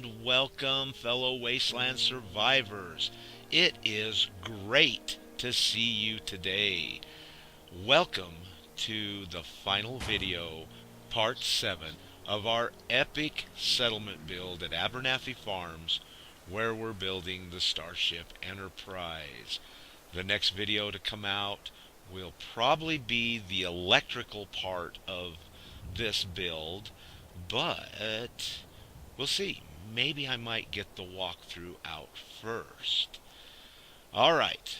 and welcome, fellow Wasteland survivors. It is great to see you today. Welcome to the final video, part 7 of our epic settlement build at Abernathy Farms, where we're building the Starship Enterprise. The next video to come out will probably be the electrical part of this build, but we'll see. Maybe I might get the walkthrough out first. Alright.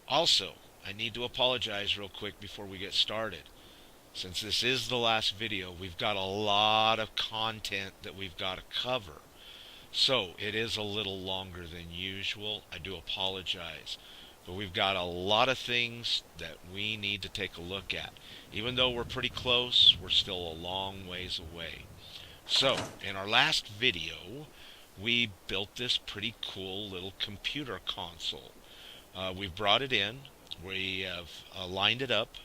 Also, I need to apologize real quick before we get started. Since this is the last video, we've got a lot of content that we've got to cover. So, it is a little longer than usual. I do apologize. But we've got a lot of things that we need to take a look at. Even though we're pretty close, we're still a long ways away. So, in our last video, we built this pretty cool little computer console. We've brought it in, we have lined it up,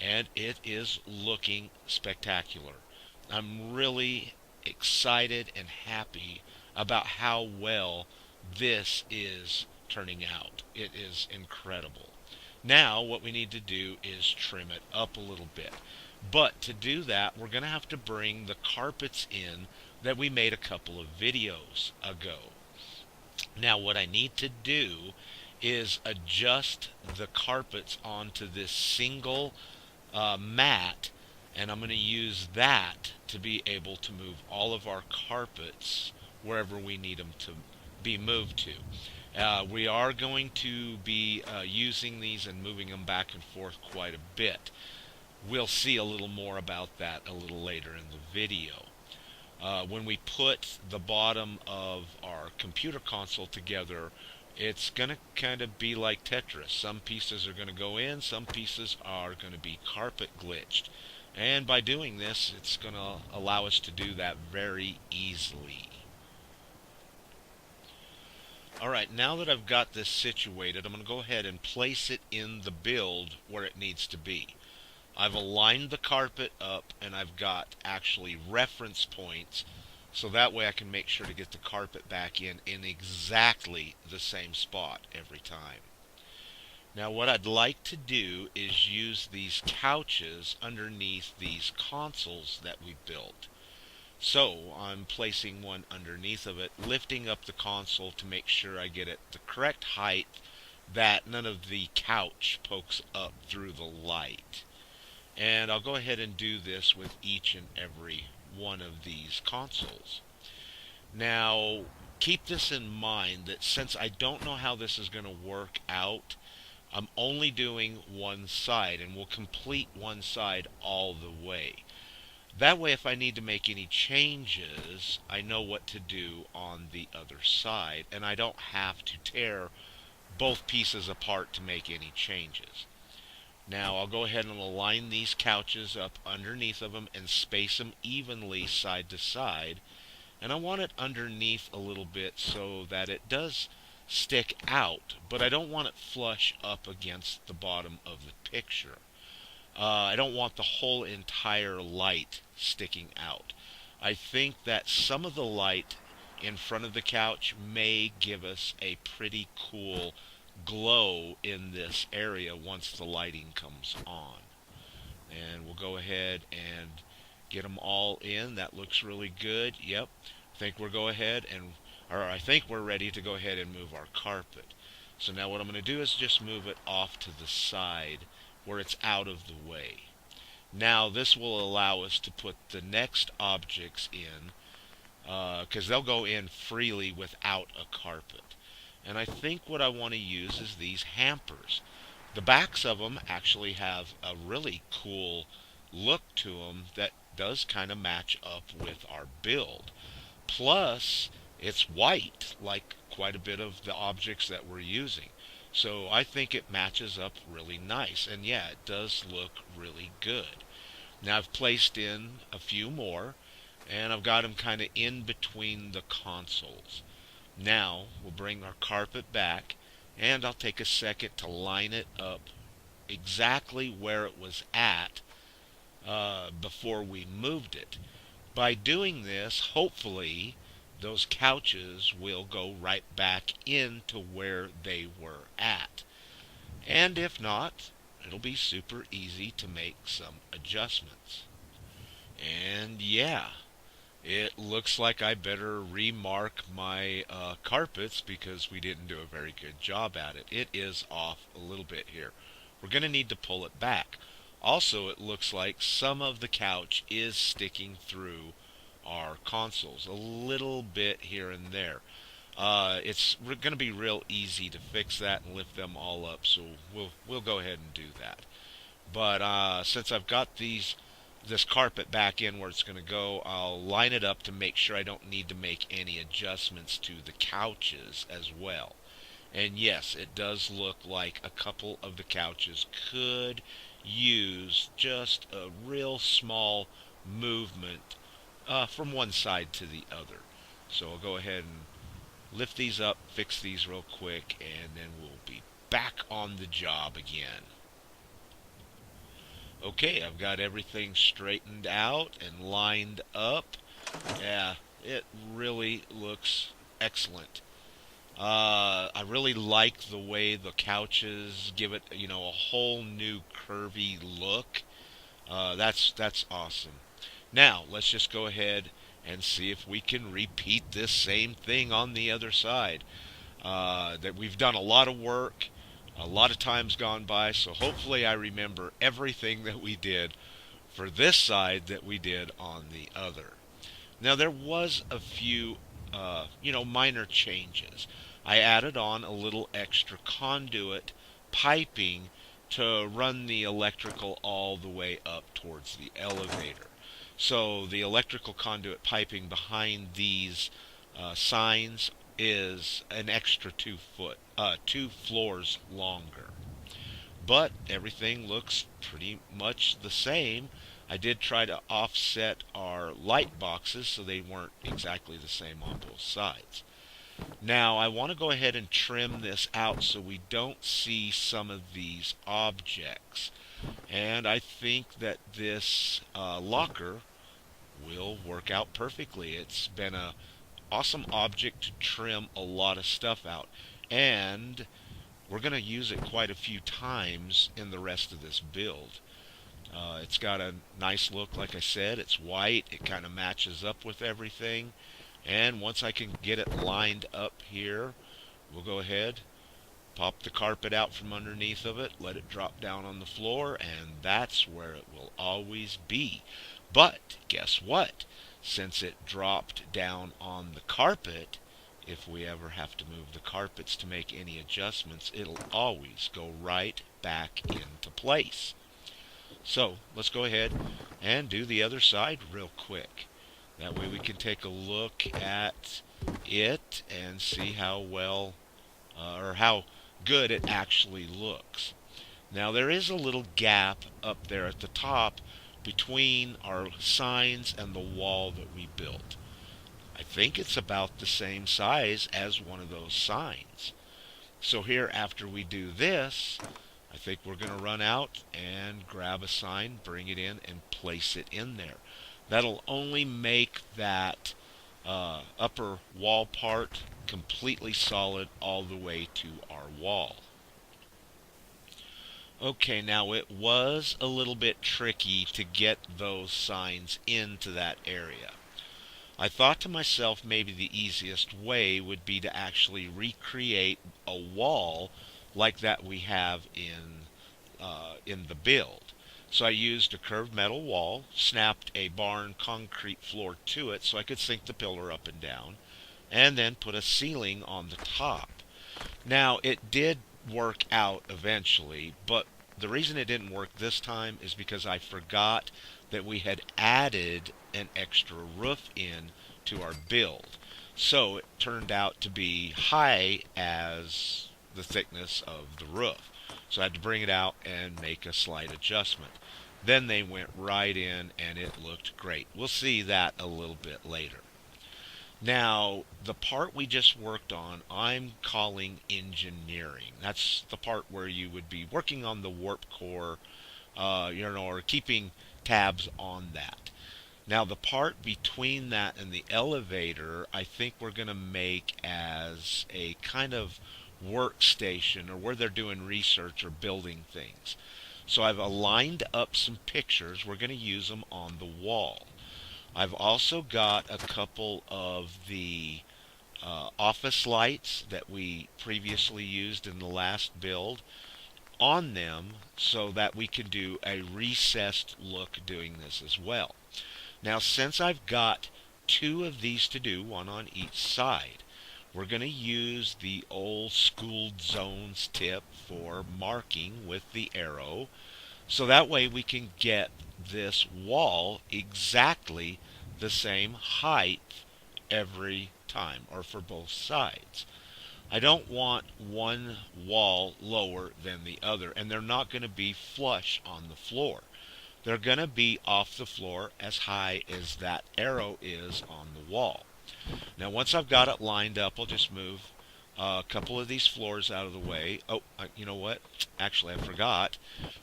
and it is looking spectacular. I'm really excited and happy about how well this is turning out. It is incredible. Now, what we need to do is trim it up a little bit. But to do that, we're going to have to bring the carpets in that we made a couple of videos ago. Now, what I need to do is adjust the carpets onto this single mat, and I'm going to use that to be able to move all of our carpets wherever we need them to be moved to. We are going to be using these and moving them back and forth quite a bit. We'll see a little more about that a little later in the video. When we put the bottom of our computer console together, it's going to kind of be like Tetris. Some pieces are going to go in, some pieces are going to be carpet glitched. And by doing this, it's going to allow us to do that very easily. Alright, now that I've got this situated, I'm going to go ahead and place it in the build where it needs to be. I've aligned the carpet up, and I've got actually reference points, so that way I can make sure to get the carpet back in exactly the same spot every time. Now what I'd like to do is use these couches underneath these consoles that we built. So I'm placing one underneath of it, lifting up the console to make sure I get it the correct height, that none of the couch pokes up through the light. And I'll go ahead and do this with each and every one of these consoles. Now, keep this in mind that since I don't know how this is going to work out, I'm only doing one side, and we'll complete one side all the way. That way, if I need to make any changes, I know what to do on the other side, and I don't have to tear both pieces apart to make any changes. Now, I'll go ahead and align these couches up underneath of them and space them evenly side to side. And I want it underneath a little bit so that it does stick out, but I don't want it flush up against the bottom of the picture. I don't want the whole entire light sticking out. I think that some of the light in front of the couch may give us a pretty cool glow in this area once the lighting comes on. And we'll go ahead and get them all in. That looks really good. Yep. I think we're ready to go ahead and move our carpet. So now what I'm going to do is just move it off to the side where it's out of the way. Now this will allow us to put the next objects in, because they'll go in freely without a carpet. And I think what I want to use is these hampers. The backs of them actually have a really cool look to them that does kind of match up with our build. Plus, it's white, like quite a bit of the objects that we're using. So I think it matches up really nice. And yeah, it does look really good. Now I've placed in a few more, and I've got them kind of in between the consoles. Now we'll bring our carpet back, and I'll take a second to line it up exactly where it was at before we moved it. By doing this, hopefully those couches will go right back into where they were at. And if not, it'll be super easy to make some adjustments. And yeah, it looks like I better remark my carpets because we didn't do a very good job at it. It is off a little bit here. We're going to need to pull it back. Also, it looks like some of the couch is sticking through our consoles a little bit here and there. It's going to be real easy to fix that and lift them all up, so we'll go ahead and do that. But since I've got this carpet back in where it's going to go, I'll line it up to make sure I don't need to make any adjustments to the couches as well. And yes, it does look like a couple of the couches could use just a real small movement from one side to the other. So I'll go ahead and lift these up, fix these real quick, and then we'll be back on the job again. Okay, I've got everything straightened out and lined up. Yeah, it really looks excellent. I really like the way the couches give it, a whole new curvy look. That's awesome. Now, let's just go ahead and see if we can repeat this same thing on the other side. That we've done a lot of work, a lot of time's gone by, so hopefully I remember everything that we did for this side that we did on the other. Now there was a few, minor changes. I added on a little extra conduit piping to run the electrical all the way up towards the elevator. So the electrical conduit piping behind these signs is an extra 2 floors longer. But everything looks pretty much the same. I did try to offset our light boxes so they weren't exactly the same on both sides. Now I want to go ahead and trim this out so we don't see some of these objects. And I think that this locker will work out perfectly. It's been a awesome object to trim a lot of stuff out. And we're going to use it quite a few times in the rest of this build. It's got a nice look, like I said. It's white. It kind of matches up with everything. And once I can get it lined up here, we'll go ahead, pop the carpet out from underneath of it, let it drop down on the floor, and that's where it will always be. But guess what? Since it dropped down on the carpet, if we ever have to move the carpets to make any adjustments, it'll always go right back into place. So let's go ahead and do the other side real quick. That way we can take a look at it and see how well or how good it actually looks. Now there is a little gap up there at the top between our signs and the wall that we built. I think it's about the same size as one of those signs. So here, after we do this, I think we're going to run out and grab a sign, bring it in, and place it in there. That'll only make that upper wall part completely solid all the way to our wall. Okay, now it was a little bit tricky to get those signs into that area. I thought to myself maybe the easiest way would be to actually recreate a wall like that we have in the build. So I used a curved metal wall, snapped a barn concrete floor to it so I could sink the pillar up and down, and then put a ceiling on the top. Now it did work out eventually, but the reason it didn't work this time is because I forgot that we had added an extra roof in to our build. So it turned out to be high as the thickness of the roof. So I had to bring it out and make a slight adjustment. Then they went right in and it looked great. We'll see that a little bit later. Now, the part we just worked on, I'm calling engineering. That's the part where you would be working on the warp core, or keeping tabs on that. Now the part between that and the elevator, I think we're going to make as a kind of workstation or where they're doing research or building things. So I've aligned up some pictures. We're going to use them on the wall. I've also got a couple of the office lights that we previously used in the last build on them so that we can do a recessed look doing this as well. Now, since I've got two of these to do, one on each side, we're going to use the old school zones tip for marking with the arrow, so that way we can get this wall exactly the same height every time, or for both sides. I don't want one wall lower than the other, and they're not going to be flush on the floor. They're going to be off the floor as high as that arrow is on the wall. Now once I've got it lined up, I'll just move a couple of these floors out of the way. Oh, you know what? Actually, I forgot.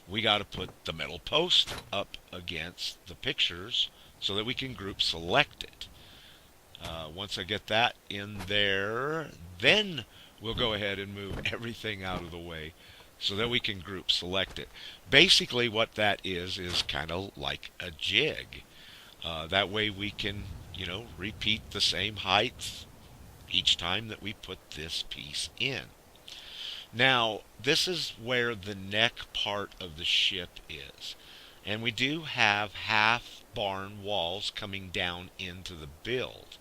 We got to put the metal post up against the pictures so that we can group select it. Once I get that in there, then we'll go ahead and move everything out of the way so that we can group select it. Basically what that is kind of like a jig. That way we can, repeat the same heights each time that we put this piece in. Now, this is where the neck part of the ship is. And we do have half barn walls coming down into the build.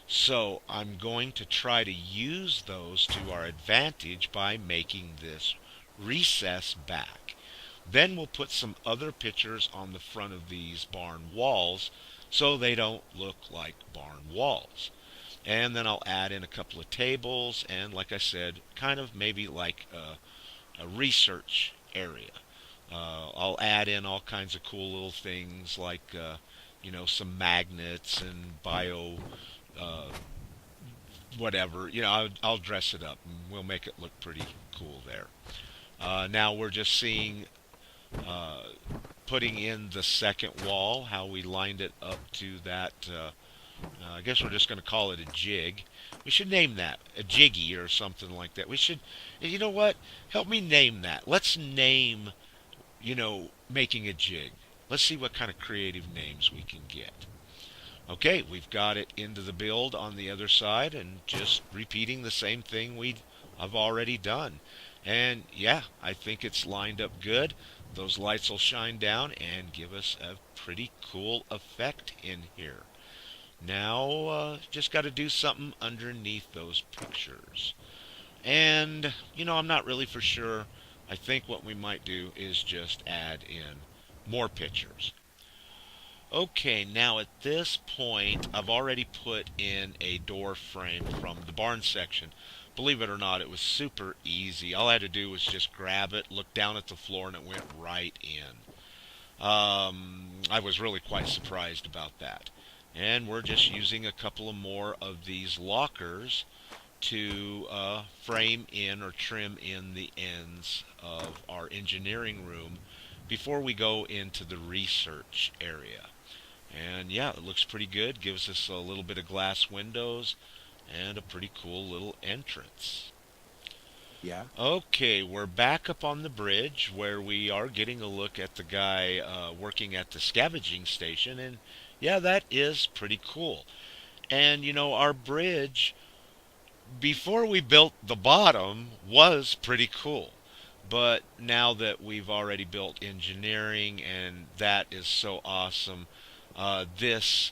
So I'm going to try to use those to our advantage by making this recess back. Then we'll put some other pictures on the front of these barn walls so they don't look like barn walls. And then I'll add in a couple of tables and, like I said, kind of maybe like a research area. I'll add in all kinds of cool little things like, some magnets and uh, whatever. I'll dress it up and we'll make it look pretty cool there. Now we're just seeing uh, putting in the second wall, how we lined it up to that. I guess we're just going to call it a jig. We should name that a jiggy or something like that. We should, you know what? Help me name that. Let's name, making a jig. Let's see what kind of creative names we can get. Okay, we've got it into the build on the other side and just repeating the same thing I've already done. And yeah, I think it's lined up good. Those lights will shine down and give us a pretty cool effect in here. Now, just got to do something underneath those pictures. And, I'm not really for sure. I think what we might do is just add in more pictures. Okay, now at this point, I've already put in a door frame from the barn section. Believe it or not, it was super easy. All I had to do was just grab it, look down at the floor, and it went right in. I was really quite surprised about that. And we're just using a couple of more of these lockers to frame in or trim in the ends of our engineering room before we go into the research area. And yeah, it looks pretty good. Gives us a little bit of glass windows and a pretty cool little entrance. Yeah. Okay, we're back up on the bridge where we are getting a look at the guy working at the scavenging station. And yeah, that is pretty cool. And our bridge, before we built the bottom, was pretty cool. But now that we've already built engineering and that is so awesome, this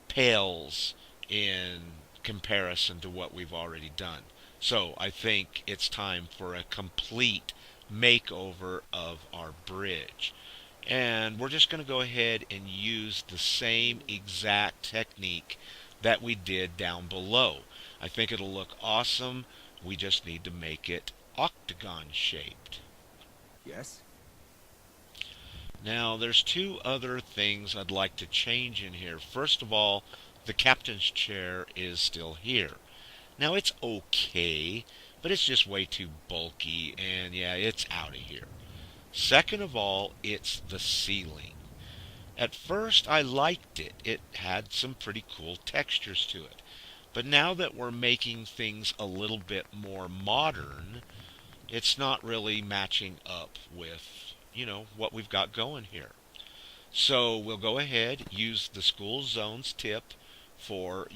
pales in comparison to what we've already done. So I think it's time for a complete makeover of our bridge. And we're just going to go ahead and use the same exact technique that we did down below. I think it'll look awesome. We just need to make it octagon shaped. Yes. Now, there's two other things I'd like to change in here. First of all, the captain's chair is still here. Now, it's okay, but it's just way too bulky, and yeah, it's out of here. Second of all, it's the ceiling. At first, I liked it. It had some pretty cool textures to it. But now that we're making things a little bit more modern, it's not really matching up with, what we've got going here. So we'll go ahead, use the school zones tip for,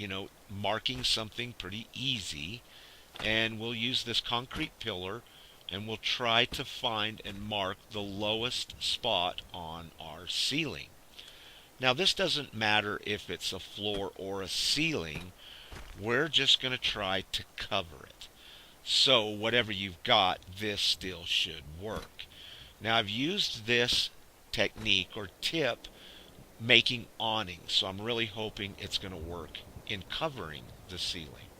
marking something pretty easy. And we'll use this concrete pillar and we'll try to find and mark the lowest spot on our ceiling. Now this doesn't matter if it's a floor or a ceiling, we're just going to try to cover it. So whatever you've got, this still should work. Now I've used this technique or tip making awnings, so I'm really hoping it's going to work in covering the ceiling.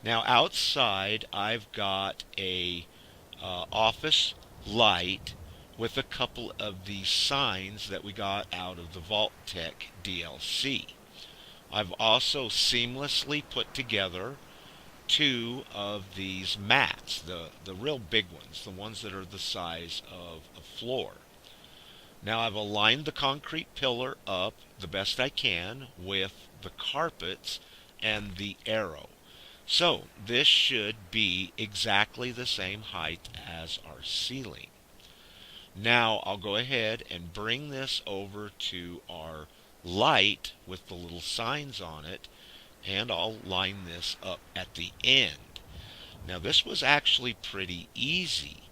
Now outside I've got a office light with a couple of these signs that we got out of the Vault Tech DLC. I've also seamlessly put together two of these mats, the real big ones, the ones that are the size of a floor. Now I've aligned the concrete pillar up the best I can with the carpets and the arrow. So this should be exactly the same height as our ceiling. Now I'll go ahead and bring this over to our light with the little signs on it, and I'll line this up at the end. Now this was actually pretty easy.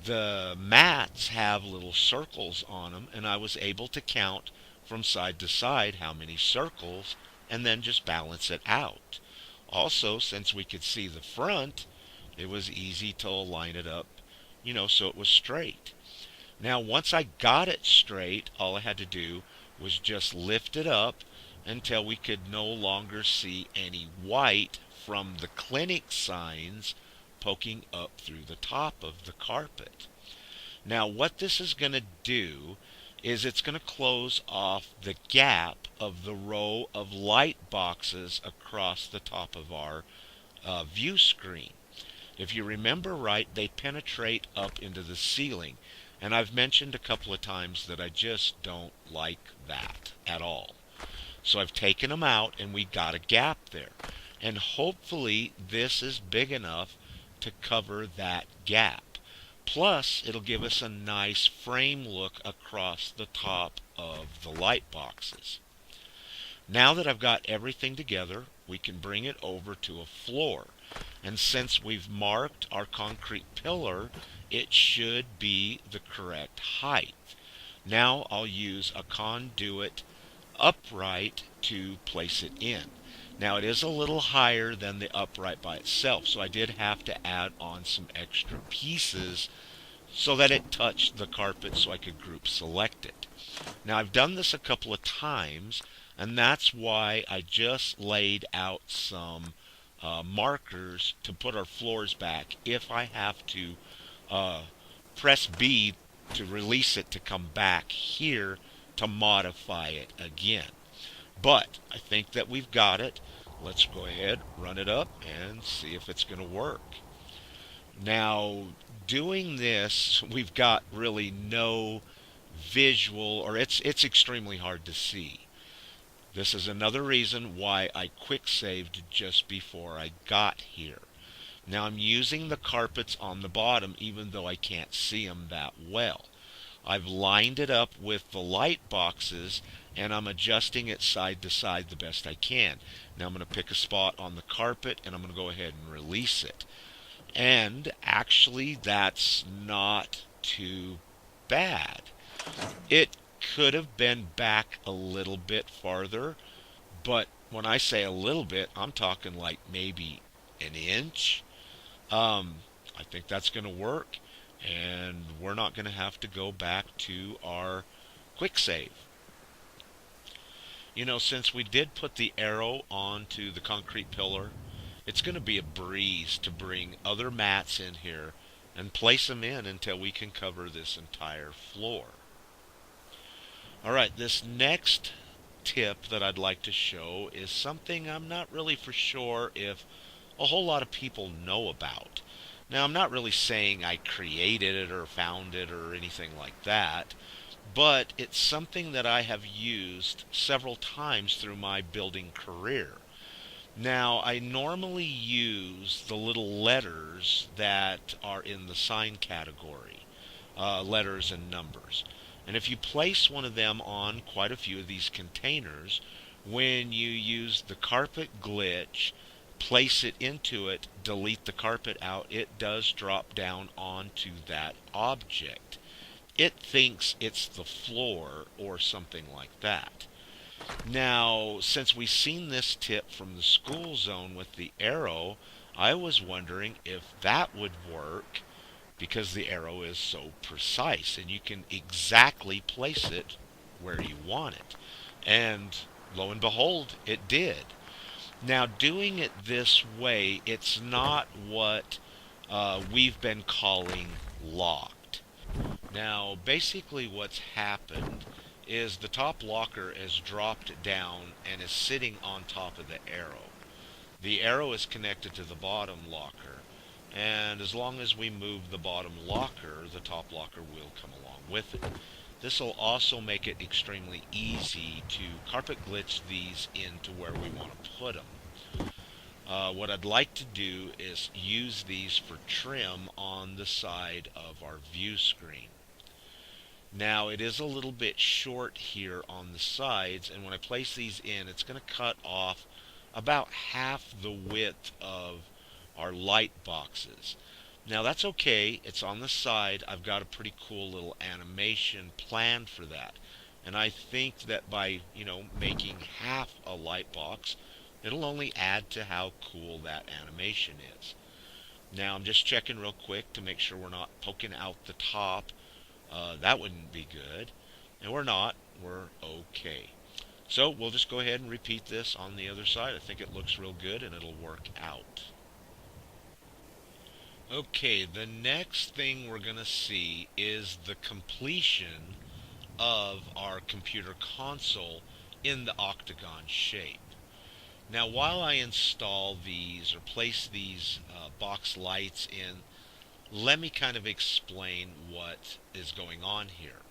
The mats have little circles on them, and I was able to count from side to side how many circles and then just balance it out. Also, since we could see the front, it was easy to line it up, so it was straight. Now, once I got it straight, all I had to do was just lift it up until we could no longer see any white from the clinic signs poking up through the top of the carpet. Now, what this is going to do is it's going to close off the gap of the row of light boxes across the top of our view screen. If you remember right, they penetrate up into the ceiling. And I've mentioned a couple of times that I just don't like that at all. So I've taken them out and we got a gap there. And hopefully this is big enough to cover that gap. Plus, it'll give us a nice frame look across the top of the light boxes. Now that I've got everything together, we can bring it over to a floor. And since we've marked our concrete pillar, it should be the correct height. Now I'll use a conduit upright to place it in. Now it is a little higher than the upright by itself, so I did have to add on some extra pieces so that it touched the carpet so I could group select it. Now I've done this a couple of times, and that's why I just laid out some markers to put our floors back if I have to press B to release it to come back here to modify it again. But I think that we've got it. Let's go ahead, run it up, and see if it's going to work. Now, doing this, we've got really no visual, or it's extremely hard to see. This is another reason why I quick saved just before I got here. Now I'm using the carpets on the bottom even though I can't see them that well. I've lined it up with the light boxes and I'm adjusting it side to side the best I can. Now I'm going to pick a spot on the carpet and I'm going to go ahead and release it. And actually that's not too bad. It could have been back a little bit farther, but when I say a little bit, I'm talking like maybe an inch. I think that's going to work, and we're not going to have to go back to our quick save. Since we did put the arrow onto the concrete pillar, it's going to be a breeze to bring other mats in here and place them in until we can cover this entire floor. Alright, this next tip that I'd like to show is something I'm not really for sure if a whole lot of people know about. Now, I'm not really saying I created it or found it or anything like that, but it's something that I have used several times through my building career. Now, I normally use the little letters that are in the sign category, letters and numbers. And if you place one of them on quite a few of these containers, when you use the carpet glitch, place it into it, delete the carpet out, it does drop down onto that object. It thinks it's the floor or something like that. Now, since we've seen this tip from the school zone with the arrow, I was wondering if that would work because the arrow is so precise and you can exactly place it where you want it. And lo and behold, it did. Now, doing it this way, it's not what we've been calling locked. Now, basically, what's happened is the top locker is dropped down and is sitting on top of the arrow. The arrow is connected to the bottom locker, and as long as we move the bottom locker, the top locker will come along with it. This will also make it extremely easy to carpet glitch these into where we want to put them. What I'd like to do is use these for trim on the side of our view screen. Now it is a little bit short here on the sides, and when I place these in, it's going to cut off about half the width of our light boxes. Now that's okay, it's on the side. I've got a pretty cool little animation planned for that. And I think that by, making half a light box, it'll only add to how cool that animation is. Now I'm just checking real quick to make sure we're not poking out the top. That wouldn't be good. And we're not. We're okay. So we'll just go ahead and repeat this on the other side. I think it looks real good and it'll work out. Okay, the next thing we're going to see is the completion of our computer console in the octagon shape. Now, while I install these or place these box lights in, let me kind of explain what is going on here.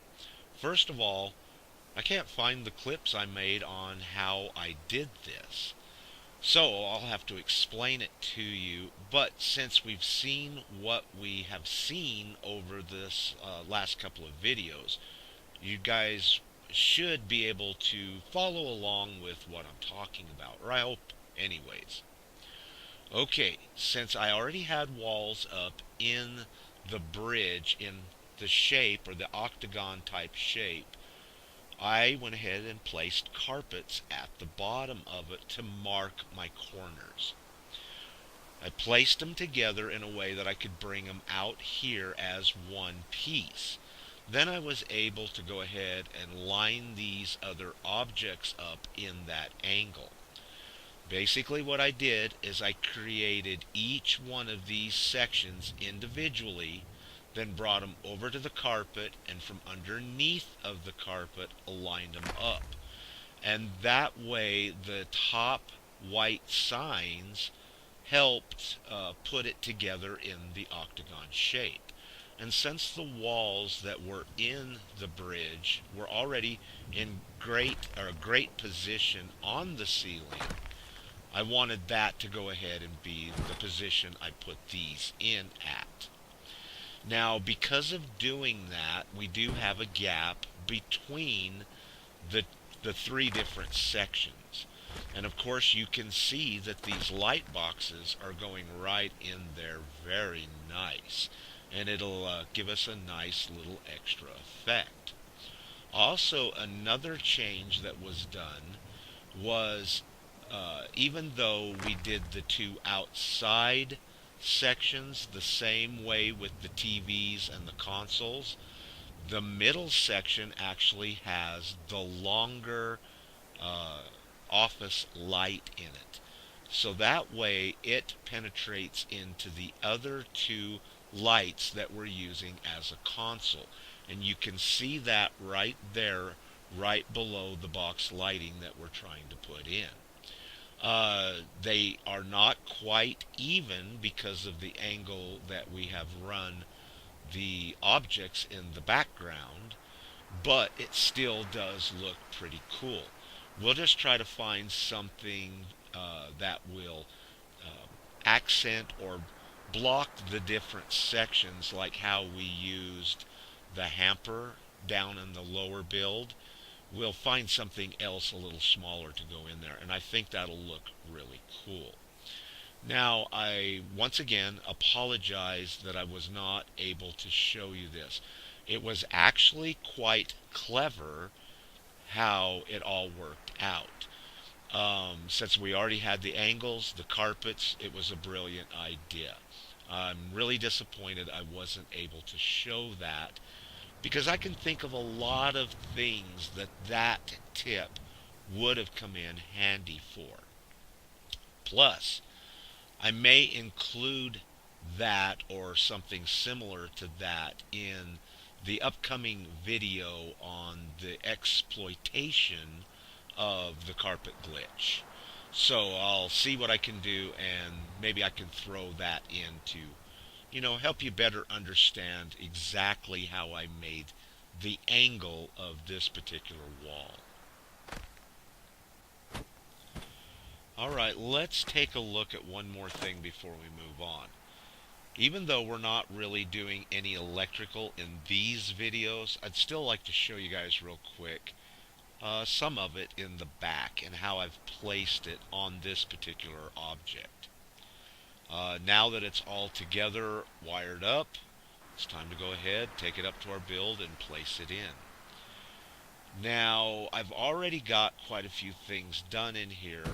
First of all, I can't find the clips I made on how I did this. So I'll have to explain it to you, but since we've seen what we have seen over this last couple of videos, you guys should be able to follow along with what I'm talking about, or I hope anyways. Okay, since I already had walls up in the bridge in the shape or the octagon type shape, I went ahead and placed carpets at the bottom of it to mark my corners. I placed them together in a way that I could bring them out here as one piece. Then I was able to go ahead and line these other objects up in that angle. Basically what I did is I created each one of these sections individually, then brought them over to the carpet, and from underneath of the carpet aligned them up. And that way the top white signs helped put it together in the octagon shape. And since the walls that were in the bridge were already in a great position on the ceiling, I wanted that to go ahead and be the position I put these in at. Now, because of doing that, we do have a gap between the, the three different sections. And of course, you can see that these light boxes are going right in there very nice. And it'll give us a nice little extra effect. Also, another change that was done was even though we did the two outside sections the same way with the TVs and the consoles, the middle section actually has the longer uh, office light in it. So that way it penetrates into the other two lights that we're using as a console. And you can see that right there, right below the box lighting that we're trying to put in. They are not quite even because of the angle that we have run the objects in the background, but it still does look pretty cool. We'll just try to find something that will accent or block the different sections, like how we used the hamper down in the lower build. We'll find something else a little smaller to go in there, and I think that'll look really cool. Now, I once again apologize that I was not able to show you this. It was actually quite clever how it all worked out. Since we already had the angles, the carpets, it was a brilliant idea. I'm really disappointed I wasn't able to show that, because I can think of a lot of things that that tip would have come in handy for. Plus, I may include that or something similar to that in the upcoming video on the exploitation of the carpet glitch. So I'll see what I can do, and maybe I can throw that in to, help you better understand exactly how I made the angle of this particular wall. Alright, let's take a look at one more thing before we move on. Even though we're not really doing any electrical in these videos, I'd still like to show you guys real quick some of it in the back and how I've placed it on this particular object. Now that it's all together, wired up, it's time to go ahead, take it up to our build, and place it in. Now, I've already got quite a few things done in here.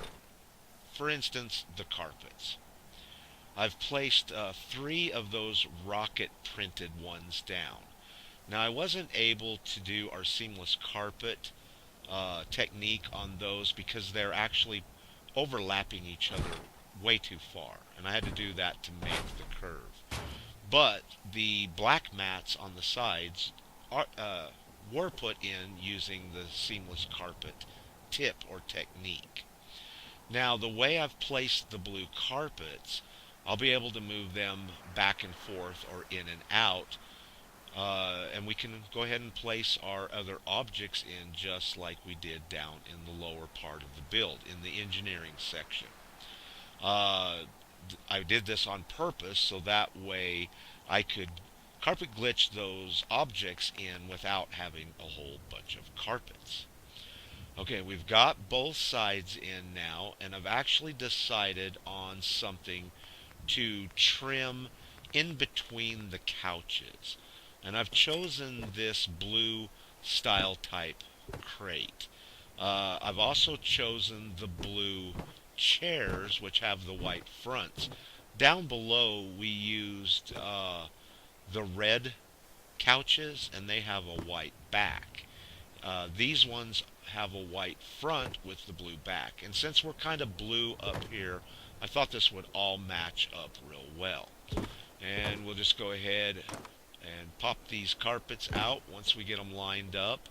For instance, the carpets. I've placed 3 of those rocket printed ones down. Now, I wasn't able to do our seamless carpet technique on those because they're actually overlapping each other way too far, and I had to do that to make the curve. But the black mats on the sides were put in using the seamless carpet tip or technique. Now, the way I've placed the blue carpets, I'll be able to move them back and forth or in and out, and we can go ahead and place our other objects in just like we did down in the lower part of the build, in the engineering section. I did this on purpose so that way I could carpet glitch those objects in without having a whole bunch of carpets. Okay, we've got both sides in now, and I've actually decided on something to trim in between the couches. And I've chosen this blue style type crate. I've also chosen the blue chairs, which have the white fronts. Down below we used the red couches, and they have a white back. These ones have a white front with the blue back. And since we're kind of blue up here, I thought this would all match up real well. And we'll just go ahead and pop these carpets out once we get them lined up.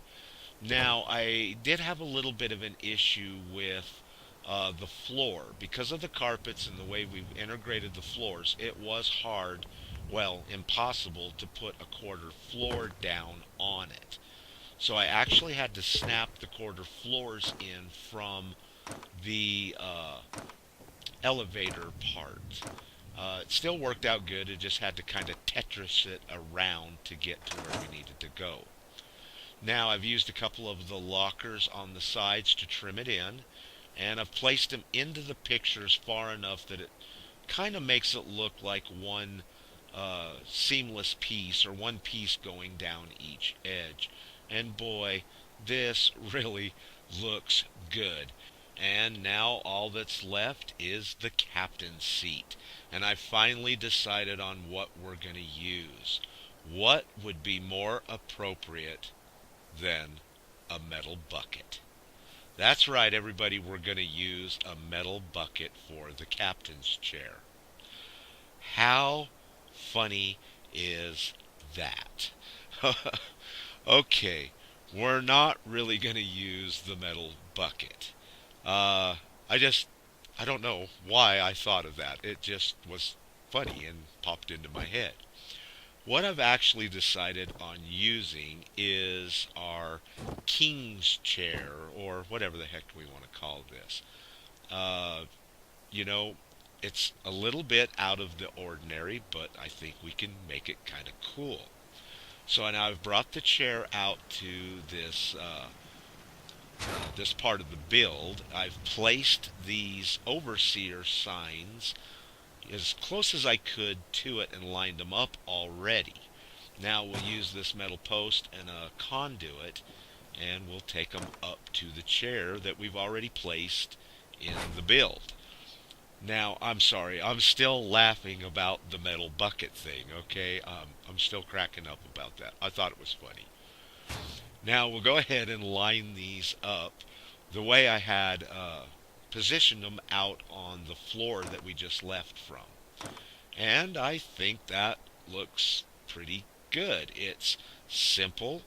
Now, I did have a little bit of an issue with the floor. Because of the carpets and the way we've integrated the floors, it was hard, well, impossible to put a quarter floor down on it. So I actually had to snap the quarter floors in from the elevator part. It still worked out good. It just had to kind of Tetris it around to get to where we needed to go. Now I've used a couple of the lockers on the sides to trim it in, and I've placed them into the pictures far enough that it kind of makes it look like one seamless piece, or one piece going down each edge. And boy, this really looks good. And now all that's left is the captain's seat. And I finally decided on what we're going to use. What would be more appropriate than a metal bucket? That's right, everybody, we're going to use a metal bucket for the captain's chair. How funny is that? Okay, we're not really going to use the metal bucket. Uh, I don't know why I thought of that. It just was funny and popped into my head. What I've actually decided on using is our king's chair, or whatever the heck we want to call this. Uh, you know, it's a little bit out of the ordinary, but I think we can make it kind of cool. So now I've brought the chair out to this part of the build. I've placed these overseer signs as close as I could to it and lined them up already. Now we'll use this metal post and a conduit, and we'll take them up to the chair that we've already placed in the build. Now, I'm sorry, I'm still laughing about the metal bucket thing, okay? I'm still cracking up about that. I thought it was funny. Now, we'll go ahead and line these up the way I had positioned them out on the floor that we just left from. And I think that looks pretty good. It's simple.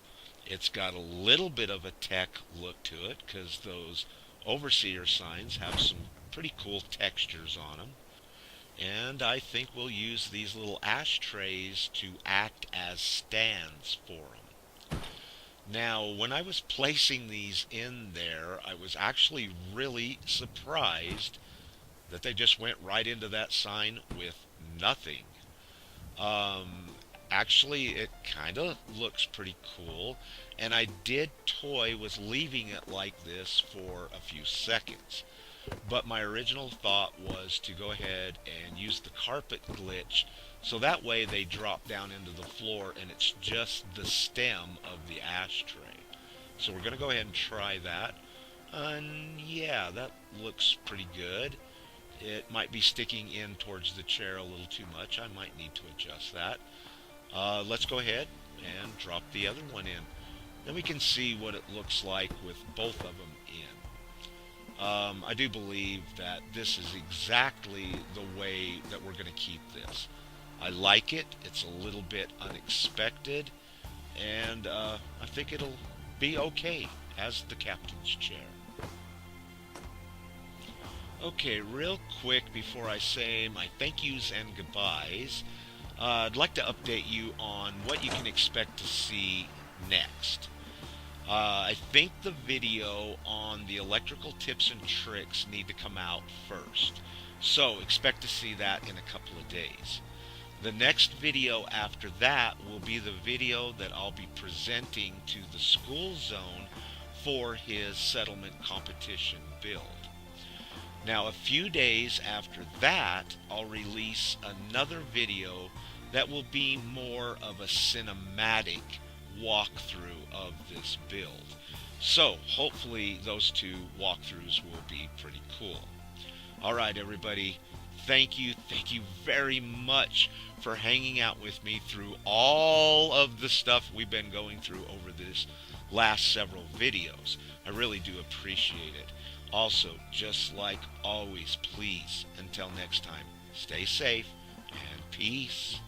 It's got a little bit of a tech look to it because those overseer signs have some pretty cool textures on them. And I think we'll use these little ashtrays to act as stands for them. Now, when I was placing these in there, I was actually really surprised that they just went right into that sign with nothing. Um, Actually, it kind of looks pretty cool, and I did toy with leaving it like this for a few seconds. But my original thought was to go ahead and use the carpet glitch so that way they drop down into the floor and it's just the stem of the ashtray. So we're going to go ahead and try that. And yeah, that looks pretty good. It might be sticking in towards the chair a little too much. I might need to adjust that. Let's go ahead and drop the other one in. Then we can see what it looks like with both of them in. I do believe that this is exactly the way that we're going to keep this. I like it. It's a little bit unexpected, and I think it'll be okay as the captain's chair. Okay, real quick before I say my thank yous and goodbyes, I'd like to update you on what you can expect to see next. I think the video on the electrical tips and tricks need to come out first. So expect to see that in a couple of days. The next video after that will be the video that I'll be presenting to the school zone for his settlement competition build. Now, a few days after that, I'll release another video that will be more of a cinematic walkthrough of this build. So, hopefully those two walkthroughs will be pretty cool. Alright everybody, thank you very much for hanging out with me through all of the stuff we've been going through over this last several videos. I really do appreciate it. Also, just like always, please, until next time, stay safe and peace.